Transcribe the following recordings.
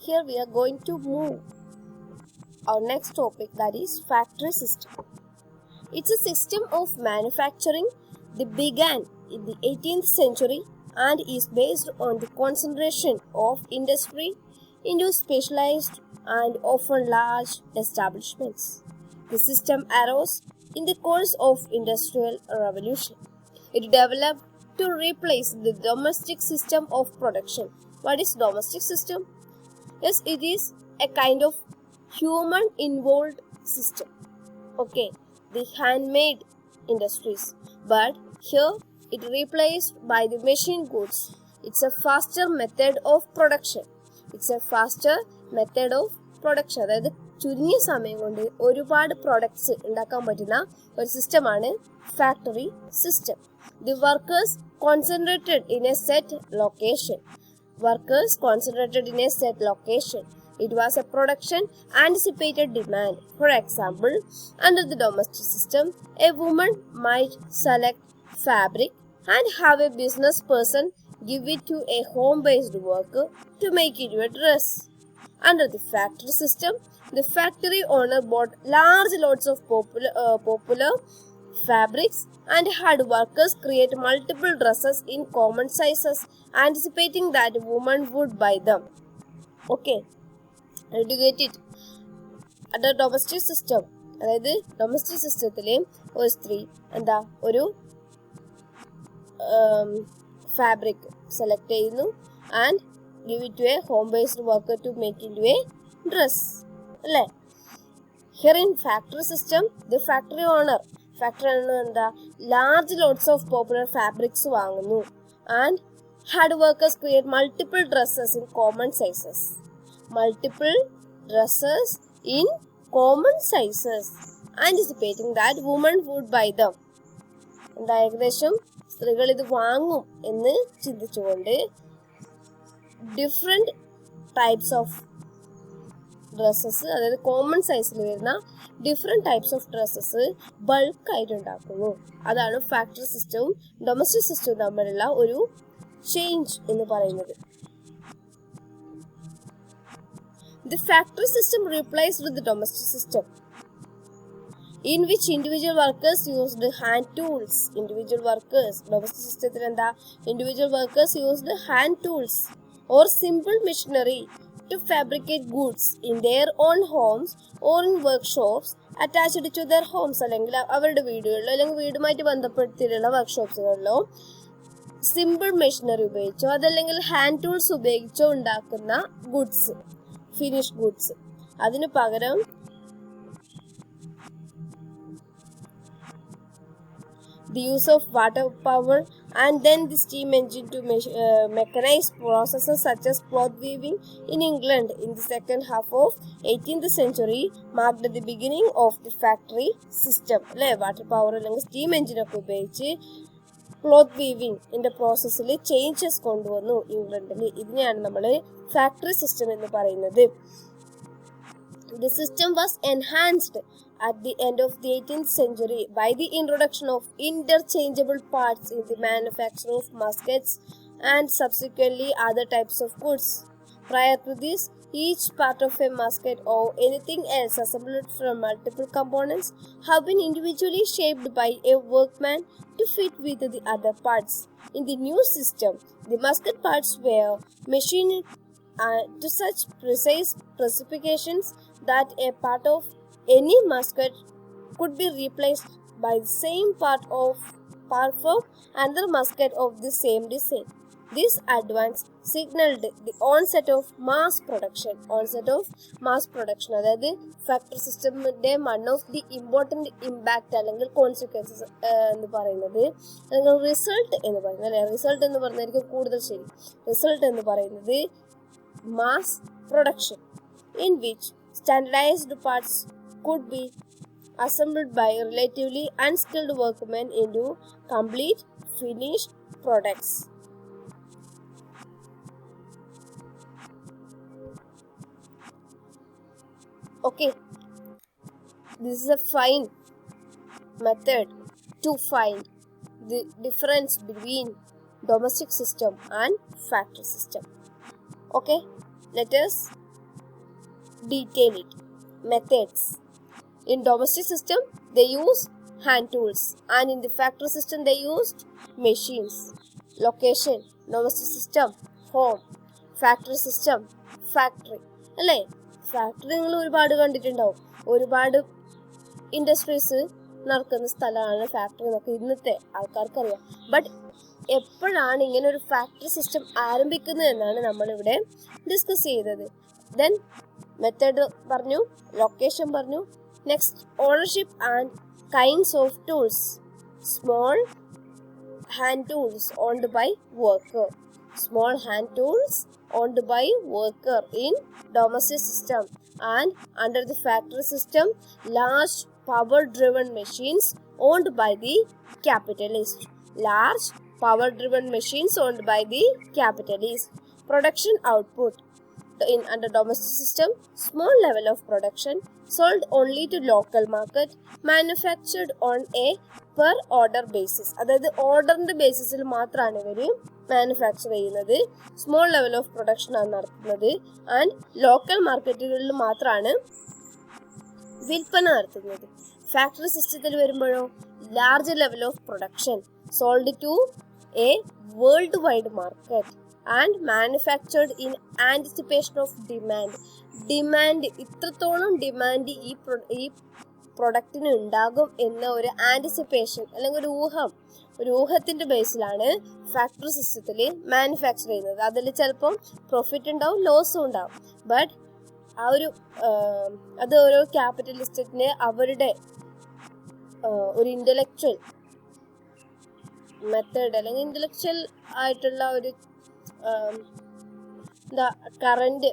here we are going to move our next topic, that is factory system. It's a system of manufacturing that began in the 18th century and is based on the concentration of industry into specialized and often large establishments. The system arose in the course of Industrial Revolution. It developed to replace the domestic system of production. What is domestic system? Yes, it is a kind of human involved system. Okay, the handmade industries. But here it replaced by the machine goods. It's a faster method of production. അതായത് ചുരുങ്ങിയ സമയം കൊണ്ട് ഒരുപാട് products ഉണ്ടാക്കാൻ പറ്റുന്ന ഒരു സിസ്റ്റമാണ് factory system. The workers concentrated in a set location. It was a production anticipated demand. For example, under the domestic system, a woman might select fabric and have a business person give it to a home-based worker to make it a dress. Under the factory system, the factory owner bought large lots of popular fabrics and had workers create multiple dresses in common sizes, anticipating that women would buy them. Okay, did you get it? Under domestic system, അതായത് domestic സിസ്റ്റത്തിൽ ഒരു സ്ത്രീ ഒരു fabric select ചെയ്യുന്നു and give it to a home-based worker to make into a dress. അല്ലേ? Here in factory system, the factory owner large lots of popular fabrics വാങ്ങുന്നു and had workers create multiple dresses in common sizes. Anticipating that women would buy them. ഏകദേശം സ്ത്രീകൾ ഇത് വാങ്ങും എന്ന് ചിന്തിച്ചുകൊണ്ട് different types of dresses, അതായത് common സൈസിൽ വരുന്ന ഡിഫറെൻറ്റ് ടൈപ്സ് ഓഫ് ഡ്രസ്സസ് ബൾക്കായിട്ട് ഉണ്ടാക്കുന്നു. അതാണ് ഫാക്ടറി സിസ്റ്റവും ഡൊമസ്റ്റിക് സിസ്റ്റവും തമ്മിലുള്ള ഒരു ചേഞ്ച് എന്ന് പറയുന്നത്. The factory system replaced the domestic system, in which individual workers used hand tools. Domestic system individual workers used hand tools or simple machinery to fabricate goods in their own homes or in workshops attached to their homes. അല്ലെങ്കിൽ അവരുടെ വീടുകളിലോ അല്ലെങ്കിൽ വീടുമായിട്ട് ബന്ധപ്പെടുത്തിയിട്ടുള്ള വർക്ക്ഷോപ്സുകളിലോ simple machinery ഉപയോഗിച്ചോ അതല്ലെങ്കിൽ hand tools ഉപയോഗിച്ചോ ഉണ്ടാക്കുന്ന goods, finish goods. അതിനു പകരം the use of water power and then the steam engine to mechanize processes such as cloth weaving in England in the second half of 18th century marked the beginning of the factory system. Water power അല്ലെങ്കിൽ steam engine ഒക്കെ ഉപയോഗിച്ച് cloth weaving ന്റെ പ്രോസസ്സിൽ changes കൊണ്ടുവന്നു ഇംഗ്ലണ്ടിൽ. ഇതിനെയാണ് നമ്മൾ factory system എന്ന് പറയുന്നത്. The system was enhanced at the end of the 18th century by the introduction of interchangeable parts in the manufacture of muskets and subsequently other types of goods. Prior to this, each part of a musket or anything else assembled from multiple components have been individually shaped by a workman to fit with the other parts. In the new system, the musket parts were machined to such precise specifications that a part of any musket could be replaced by the same part from another musket of the same design. This advance signaled the onset of mass production. അതായത് factory സിസ്റ്റമിന്റെ one of the important impact അല്ലെങ്കിൽ consequences എന്ന് പറയുന്നത്, അല്ലെങ്കിൽ result എന്ന് പറയുന്നത്, അല്ലെ result എന്ന് പറഞ്ഞായിരിക്കും കൂടുതൽ ശരി. റിസൾട്ട് എന്ന് പറയുന്നത് mass production, in which standardized parts could be assembled by relatively unskilled workmen into complete finished products. Okay, this is a fine method to find the difference between domestic system and factory system. Okay, let us detail it. Methods. In domestic system, they use hand tools, and in the factory system, they used machines. Location. Domestic system, home. Factory system, factory. അല്ലേ? Factory നിങ്ങൾ ഒരുപാട് കണ്ടിട്ടുണ്ടാവും. ഒരുപാട് industries നടക്കുന്ന സ്ഥലമാണ് factory എന്നൊക്കെ ഇന്നത്തെ ആൾക്കാർക്കറിയാം. But എപ്പോഴാണ് ഇങ്ങനെ ഒരു ഫാക്ടറി സിസ്റ്റം ആരംഭിക്കുന്നത് എന്നാണ് നമ്മളിവിടെ ഡിസ്കസ് ചെയ്തത്. ദെൻ മെത്തേഡ് പറഞ്ഞു, ലൊക്കേഷൻ പറഞ്ഞു. Next ownership and kinds of tools. Small hand tools owned by worker. Small hand tools owned by worker in domestic system, and under the factory system, large power driven machines owned by the capitalist. Large power driven machines owned by the capitalist. Production output. Under domestic system, small level of production, sold only to local market, manufactured on a per order basis. അതായത് ഓർഡറിന്റെ ബേസിസിൽ മാത്രമാണ് ഇവർ manufacture ചെയ്യുന്നത്. Small level of production ആണ് നടത്തുന്നത്. And local മാർക്കറ്റുകളിൽ മാത്രമാണ് വിൽപ്പന നടത്തുന്നത്. ഫാക്ടറി സിസ്റ്റത്തിൽ വരുമ്പോഴോ large level of production, sold to a world wide market and manufactured in anticipation of demand. Demand ഇത്രത്തോളം ഡിമാൻഡ് ഈ പ്രൊഡക്റ്റിന് ഉണ്ടാകും എന്ന ഒരു ആന്റിസിപ്പേഷൻ അല്ലെങ്കിൽ ഒരു ഊഹത്തിന്റെ ബേസിലാണ് ഫാക്ടറി സിസ്റ്റത്തിൽ മാനുഫാക്ചർ ചെയ്യുന്നത്. അതിൽ ചിലപ്പം പ്രോഫിറ്റ് ഉണ്ടാവും, ലോസും ഉണ്ടാവും. ബട്ട് അത് ഓരോ ക്യാപിറ്റലിസ്റ്റിന് അവരുടെ ഒരു ഇന്റലക്ച്വൽ മെത്തേഡ് അല്ലെങ്കിൽ ഇന്റലക്ച്വൽ ആയിട്ടുള്ള ഒരു കറന്റ്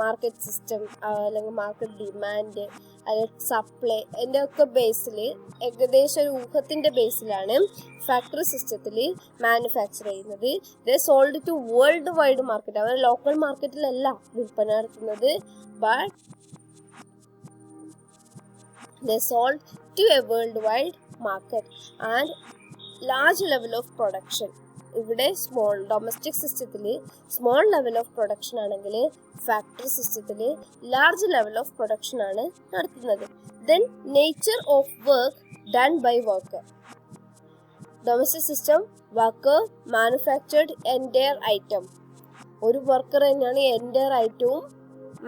മാർക്കറ്റ് സിസ്റ്റം അല്ലെങ്കിൽ മാർക്കറ്റ് ഡിമാൻഡ് അല്ലെങ്കിൽ സപ്ലൈ എൻ്റെ ഒക്കെ ബേസിൽ ഏകദേശം ഒരു ഊഹത്തിന്റെ ബേസിലാണ് ഫാക്ടറി സിസ്റ്റത്തിൽ മാനുഫാക്ചർ ചെയ്യുന്നത്. They sold to world wide market. അവർ ലോക്കൽ മാർക്കറ്റിലല്ല വിൽപ്പന നടത്തുന്നത്, but they sold to a world wide market and large level of production. ഇവിടെ സ്മോൾ ഡൊമസ്റ്റിക് സിസ്റ്റത്തിൽ സ്മോൾ ലെവൽ ഓഫ് പ്രൊഡക്ഷൻ ആണെങ്കിൽ ഫാക്ടറി സിസ്റ്റത്തിൽ ലാർജ് ലെവൽ ഓഫ് പ്രൊഡക്ഷൻ ആണ് നടത്തുന്നത്. Then nature of work done by worker. Domestic system worker manufactured entire item. ഒരു worker തന്നെയാണ് entire ഐറ്റവും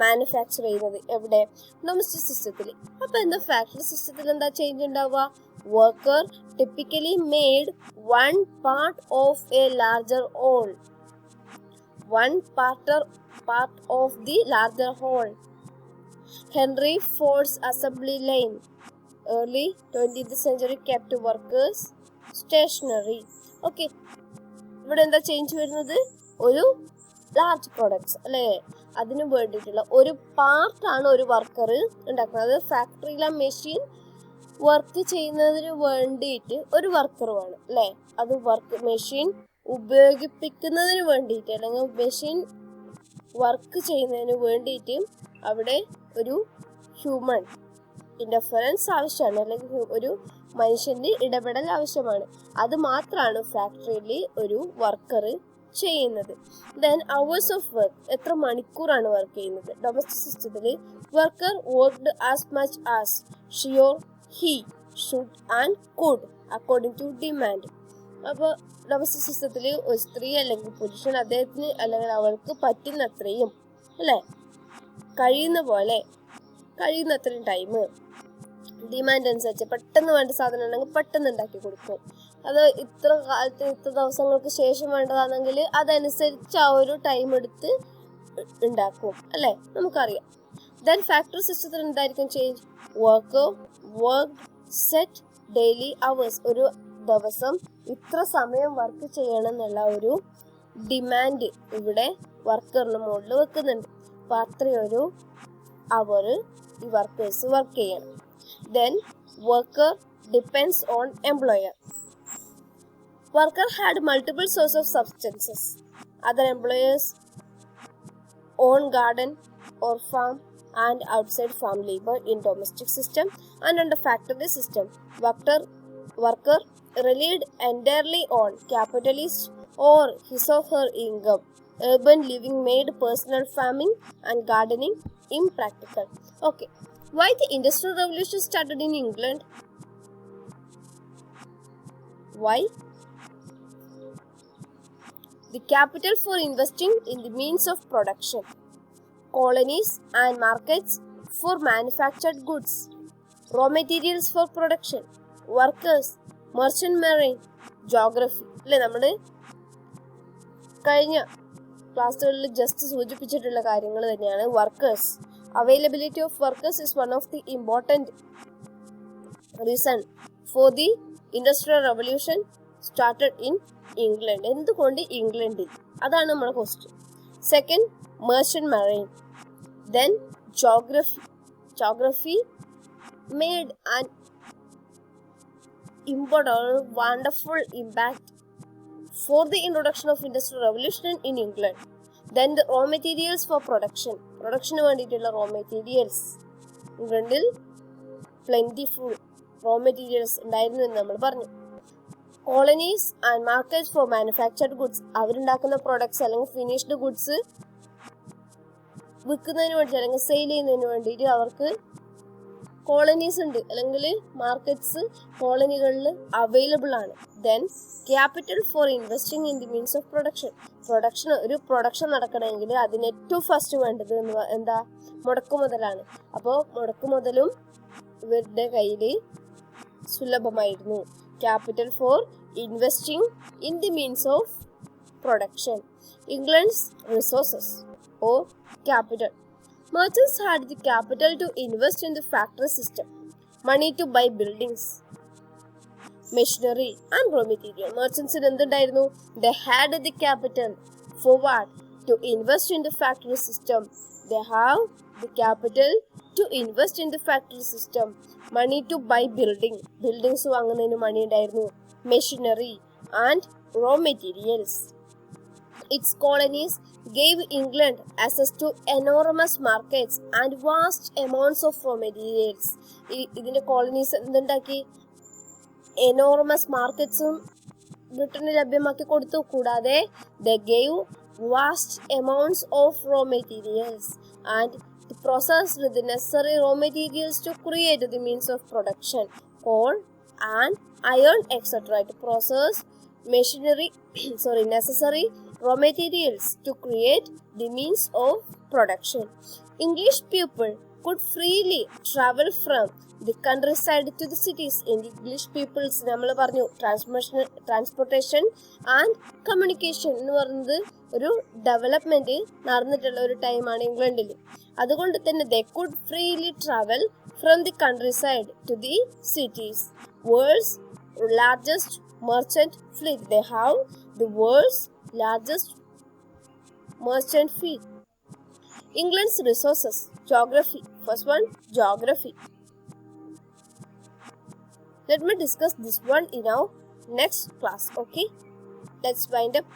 manufacture ചെയ്യുന്നത്. എവിടെ? ഡൊമസ്റ്റിക് സിസ്റ്റത്തിൽ. അപ്പൊ എന്താ ഫാക്ടറി സിസ്റ്റത്തിൽ എന്താ ചേഞ്ച് ഉണ്ടാവുക? Worker typically made one part of a larger whole. One part of the larger whole. Henry Ford's assembly line. Early 20th century kept workers stationary. Okay. ഇവിടെ എന്താ ചേഞ്ച് വരുന്നത്? ഒരു ലാർജ് പ്രൊഡക്ട്സ് അല്ലേ, അതിന് വേണ്ടിയിട്ടുള്ള ഒരു പാർട്ടാണ് ഒരു വർക്കർ ഉണ്ടാക്കുന്നത്. ഫാക്ടറിയിലെ മെഷീൻ വർക്ക് ചെയ്യുന്നതിന് വേണ്ടിയിട്ട് ഒരു വർക്കർ വേണം അല്ലേ. അത് മെഷീൻ ഉപയോഗിപ്പിക്കുന്നതിന് വേണ്ടിയിട്ട് അല്ലെങ്കിൽ മെഷീൻ വർക്ക് ചെയ്യുന്നതിന് വേണ്ടിയിട്ട് അവിടെ ഒരു ഹ്യൂമൻ ഇന്റർഫറൻസ് ആവശ്യമാണ്, അല്ലെങ്കിൽ ഒരു മനുഷ്യന്റെ ഇടപെടൽ ആവശ്യമാണ്. അത് മാത്രമാണ് ഫാക്ടറിയിൽ ഒരു വർക്കർ ചെയ്യുന്നത്. ദെൻ അവേഴ്സ് ഓഫ് വർക്ക്, എത്ര മണിക്കൂറാണ് വർക്ക് ചെയ്യുന്നത്? ഡൊമസ്റ്റിക് സിസ്റ്റത്തിൽ worker worked as much as Xi or he should and could according to demand. അപ്പോൾ ഡൊമസ്റ്റിക് സിസ്റ്റത്തിൽ ഒരു സ്ത്രീ അല്ലെങ്കിൽ പുരുഷൻ അദ്ദേഹത്തിന് അല്ലെങ്കിൽ അവൾക്ക് പറ്റുന്നത്രയും അല്ലേ, കഴിയുന്നത്രയും ടൈം ഡിമാൻഡ് അനുസരിച്ച് പെട്ടെന്ന് വേണ്ട സാധനം ഉണ്ടെങ്കിൽ പെട്ടെന്ന് ഉണ്ടാക്കി കൊടുക്കും. അത് ഇത്ര കാലത്ത് ഇത്ര ദിവസങ്ങൾക്ക് ശേഷം വേണ്ടതാണെങ്കിൽ അതനുസരിച്ച് ആ ഒരു ടൈം എടുത്ത് ഉണ്ടാക്കും അല്ലേ, നമുക്കറിയാം. ദെൻ ഫാക്ടറി സിസ്റ്റത്തിൽ എന്തായിരിക്കും change? Worker work set daily hours. ഒരു ദിവസം ഇത്ര സമയം വർക്ക് ചെയ്യണം എന്നുള്ള ഒരു ഡിമാൻഡ് ഇവിടെ വർക്കറിന് മുകളിൽ വെക്കുന്നുണ്ട്. അപ്പൊ അത്രയൊരു അവർ ഈ വർക്കേഴ്സ് വർക്ക് ചെയ്യണം. Then worker depends on employer. Worker had multiple source of substances. Other employers on garden or farm and outside farm labor in domestic system. And under factory system, worker relied entirely on capitalist or his or her income. Urban living made personal farming and gardening impractical. Okay, why the Industrial Revolution started in England? Why? The capital for investing in the means of production, colonies and markets for manufactured goods, raw materials for production, workers, merchant marine, geography. അല്ലേ, നമ്മൾ കഴിഞ്ഞ ക്ലാസ്സുകളിൽ just സൂചിപ്പിച്ചിട്ടുള്ള കാര്യങ്ങൾ തന്നെയാണ്. Workers, availability of workers is one of the important reason for the industrial revolution started in England. എന്തുകൊണ്ട് ഇംഗ്ലണ്ടിൽ? അതാണ് നമ്മുടെ question. Second, merchant marine. Then geography made an important wonderful impact for the introduction of industrial revolution in England. Then the raw materials for production വേണ്ടിയിട്ടുള്ള raw materials. ഇംഗ്ലണ്ടിൽ plentiful raw materials ഉണ്ടായിരുന്നു എന്ന് നമ്മൾ പറഞ്ഞു. Colonies and markets for manufactured goods, അവരുണ്ടാക്കുന്ന products അല്ലെങ്കിൽ finished goods വിൽക്കുന്നതിന് വേണ്ടി അല്ലെങ്കിൽ സെയിൽ ചെയ്യുന്നതിന് വേണ്ടിയിട്ട് അവർക്ക് കോളനീസ് ഉണ്ട്, അല്ലെങ്കിൽ മാർക്കറ്റ്സ് കോളനികളിൽ അവൈലബിൾ ആണ്. Then capital for investing in the means of production. ഒരു പ്രൊഡക്ഷൻ നടക്കണമെങ്കിൽ അതിന് ഏറ്റവും ഫസ്റ്റ് വേണ്ടത് എന്താ? മുടക്കുമുതലാണ്. അപ്പോൾ മുടക്കുമുതലും ഇവരുടെ കയ്യിൽ സുലഭമായിരുന്നു. Capital for investing in the means of production. England's resources or capital. Merchants had the capital to invest in the factory system, money to buy buildings, machinery and raw material. Merchants എന്തുണ്ടായിരുന്നു? They had the capital for what? To invest in the factory system. They have the capital to invest in the factory system, money to buy buildings വാങ്ങുന്നതിന് മണി ഉണ്ടായിരുന്നു, machinery and raw materials. Its colonies gave England access to enormous markets and vast amounts of raw materials. ഇതിന്റെ colonies എന്തുണ്ടാക്കി? Enormous മാർക്കറ്റ്സും ബ്രിട്ടന് ലഭ്യമാക്കി കൊടുത്തു. കൂടാതെ they gave vast amounts of raw materials and processed the necessary raw materials to create the means of production, coal and iron, etc. To process necessary raw materials to create the means of production. English people could freely travel from the countryside to the cities. English peoples നമ്മൾ പറഞ്ഞു transportation and communication എന്ന് പറയുന്നത് ഒരു development നടന്നിട്ടുള്ള ഒരു ടൈമാണ് ഇംഗ്ലണ്ടിൽ. അതുകൊണ്ട് തന്നെ they could freely travel from the countryside to the cities. World's largest merchant fleet. They have the world's largest merchant fleet. England's resources. Geography. First one, geography. Let me discuss this one in our next class. Okay, let's wind up.